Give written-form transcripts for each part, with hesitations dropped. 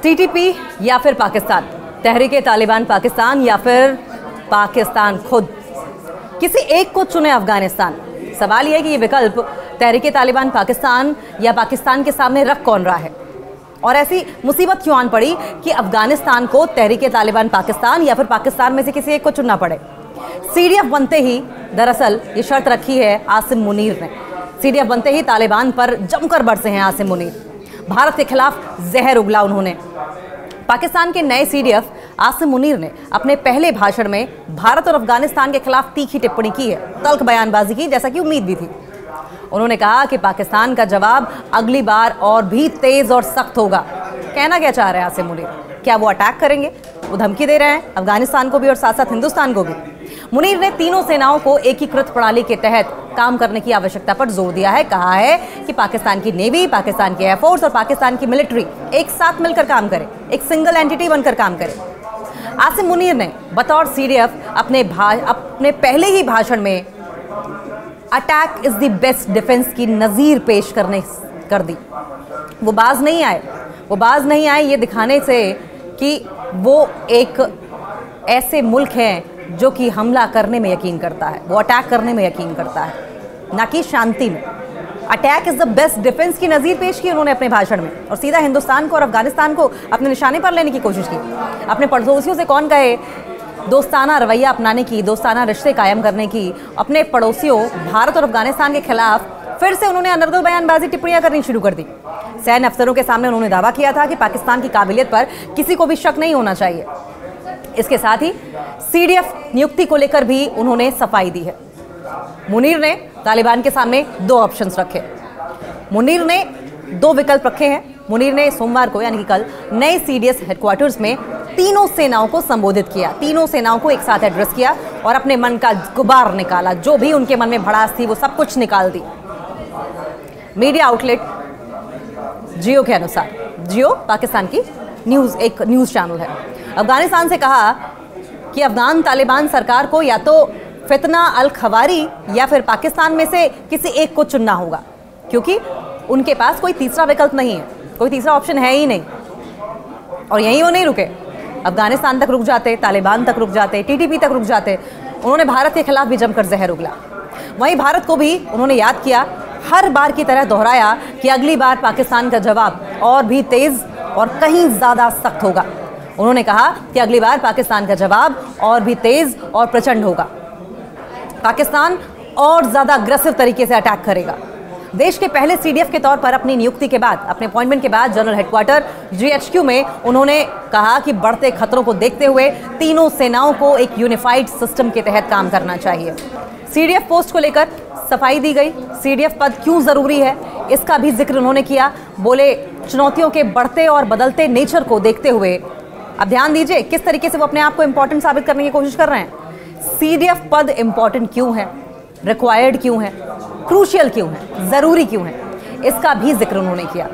TTP या फिर पाकिस्तान, तहरीक-ए-तालिबान पाकिस्तान या फिर पाकिस्तान खुद, किसी एक को चुने अफगानिस्तान। सवाल यह है कि ये विकल्प तहरीक-ए-तालिबान पाकिस्तान या पाकिस्तान के सामने रख कौन रहा है, और ऐसी मुसीबत क्यों आन पड़ी कि अफगानिस्तान को तहरीक-ए-तालिबान पाकिस्तान या फिर पाकिस्तान में से किसी एक को चुनना पड़े। सीडीएफ बनते ही दरअसल ये शर्त रखी है आसिम मुनीर ने। सीडीएफ बनते ही तालिबान पर जमकर बरसे हैं आसिम मुनीर। भारत के खिलाफ जहर उगला उन्होंने। पाकिस्तान के नए सीडीएफ आसिम मुनीर ने अपने पहले भाषण में भारत और अफगानिस्तान के खिलाफ तीखी टिप्पणी की है, तल्ख बयानबाजी की, जैसा कि उम्मीद भी थी। उन्होंने कहा कि पाकिस्तान का जवाब अगली बार और भी तेज और सख्त होगा। कहना क्या चाह रहे हैं आसिम मुनीर? क्या वो अटैक करेंगे? वो धमकी दे रहे हैं अफगानिस्तान को भी और साथ साथ हिंदुस्तान को भी। मुनीर ने तीनों सेनाओं को एकीकृत प्रणाली के तहत काम करने की आवश्यकता पर जोर दिया है। कहा है कि पाकिस्तान की नेवी, पाकिस्तान की एयरफोर्स और पाकिस्तान की मिलिट्री एक साथ मिलकर काम करे, एक सिंगल एंटिटी बनकर काम करे। आसिम मुनीर ने बतौर सीडीएफ अपने पहले ही भाषण में attack is the best defence की नज़ीर पेश कर दी। वो बाज नहीं आए ये दिखाने से कि वो एक ऐसे मुल्क हैं जो कि हमला करने में यकीन करता है, वो अटैक करने में यकीन करता है, ना कि शांति में। Attack is the best defence की नज़ीर पेश की उन्होंने अपने भाषण में, और सीधा हिंदुस्तान को और अफगानिस्तान को अपने निशाने पर लेने की कोशिश की। अपने पड़ोसियों से कौन कहे दोस्ताना रवैया अपनाने की, दोस्ताना रिश्ते कायम करने की। अपने पड़ोसियों भारत और अफगानिस्तान के खिलाफ फिर से उन्होंने अनर्गल बयानबाजी, टिप्पणियां करनी शुरू कर दी। सैन्य अफसरों के सामने उन्होंने दावा किया था कि पाकिस्तान की काबिलियत पर किसी को भी शक नहीं होना चाहिए। इसके साथ ही सीडीएफ नियुक्ति को लेकर भी उन्होंने सफाई दी है। मुनीर ने तालिबान के सामने दो ऑप्शंस रखे। मुनीर ने दो विकल्प रखे हैं। मुनीर ने सोमवार को यानी कि कल नए सीडीएस हेडक्वार्टर्स में तीनों सेनाओं को संबोधित किया, तीनों सेनाओं को एक साथ एड्रेस किया और अपने मन का गुबार निकाला। जो भी उनके मन में भड़ास थी वो सब कुछ निकाल दी। मीडिया आउटलेट जियो के अनुसार, जियो पाकिस्तान की एक न्यूज़ चैनल है, अफगानिस्तान से कहा कि अफगान तालिबान सरकार को या तो फितना अल खवारी या फिर पाकिस्तान में से किसी एक को चुनना होगा, क्योंकि उनके पास कोई तीसरा विकल्प नहीं है, कोई तीसरा ऑप्शन है ही नहीं। और यहीं वो नहीं रुके, अफगानिस्तान तक रुक जाते, तालिबान तक रुक जाते, टीटीपी तक रुक जाते। उन्होंने भारत के खिलाफ भी जमकर जहर उगला। वहीं भारत को भी उन्होंने याद किया, हर बार की तरह दोहराया कि अगली बार पाकिस्तान का जवाब और भी तेज और कहीं ज़्यादा सख्त होगा। उन्होंने कहा कि अगली बार पाकिस्तान का जवाब और भी तेज और प्रचंड होगा। पाकिस्तान और ज़्यादा अग्रेसिव तरीके से अटैक करेगा। देश के पहले सीडीएफ के तौर पर अपनी नियुक्ति के बाद, अपने अपॉइंटमेंट के बाद जनरल हेडक्वार्टर जीएचक्यू में उन्होंने कहा कि बढ़ते खतरों को देखते हुए तीनों सेनाओं को एक यूनिफाइड सिस्टम के तहत काम करना चाहिए। सीडीएफ पोस्ट को लेकर सफाई दी गई। सीडीएफ पद क्यों ज़रूरी है इसका भी जिक्र उन्होंने किया। बोले चुनौतियों के बढ़ते और बदलते नेचर को देखते हुए, अब ध्यान दीजिए किस तरीके से वो अपने आप को इंपॉर्टेंट साबित करने की कोशिश कर रहे हैं। सीडीएफ पद इंपॉर्टेंट क्यों है, रिक्वायर्ड क्यों है, क्रूशियल क्यों है, ज़रूरी क्यों है, इसका भी जिक्र उन्होंने किया।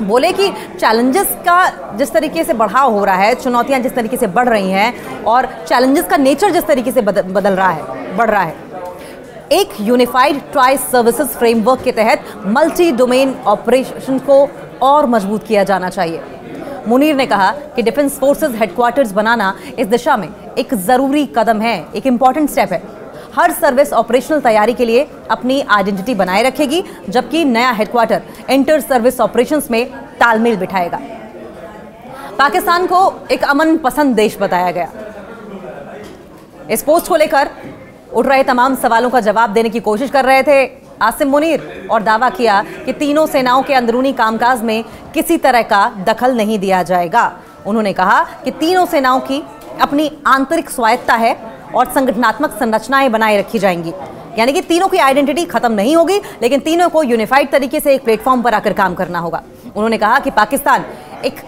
बोले कि चैलेंजेस का जिस तरीके से बढ़ाव हो रहा है, चुनौतियां जिस तरीके से बढ़ रही हैं और चैलेंजेस का नेचर जिस तरीके से बढ़ रहा है, एक यूनिफाइड ट्राई सर्विसेज फ्रेमवर्क के तहत मल्टी डोमेन ऑपरेशन को और मजबूत किया जाना चाहिए। मुनीर ने कहा कि डिफेंस फोर्सेस हेडक्वार्टर्स बनाना इस दिशा में एक ज़रूरी कदम है, एक इम्पॉर्टेंट स्टेप है। हर सर्विस ऑपरेशनल तैयारी के लिए अपनी आइडेंटिटी बनाए रखेगी, जबकि नया हेडक्वार्टर इंटर सर्विस ऑपरेशंस में तालमेल बिठाएगा। पाकिस्तान को एक अमन पसंद देश बताया गया। इस पोस्ट को लेकर उठ रहे तमाम सवालों का जवाब देने की कोशिश कर रहे थे आसिम मुनीर और दावा किया कि तीनों सेनाओं के अंदरूनी कामकाज में किसी तरह का दखल नहीं दिया जाएगा। उन्होंने कहा कि तीनों सेनाओं की अपनी आंतरिक स्वायत्ता है और संगठनात्मक संरचनाएं बनाए रखी जाएंगी, यानी कि तीनों की आइडेंटिटी खत्म नहीं होगी, लेकिन तीनों को यूनिफाइड तरीके से एक प्लेटफॉर्म पर आकर काम करना होगा। उन्होंने कहा कि पाकिस्तान एक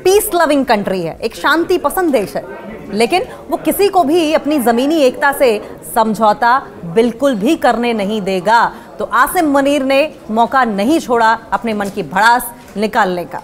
पीस लविंग कंट्री है, एक शांति पसंद देश है, लेकिन वो किसी को भी अपनी ज़मीनी एकता से समझौता बिल्कुल भी करने नहीं देगा। तो आसिम मुनीर ने मौका नहीं छोड़ा अपने मन की भड़ास निकालने का।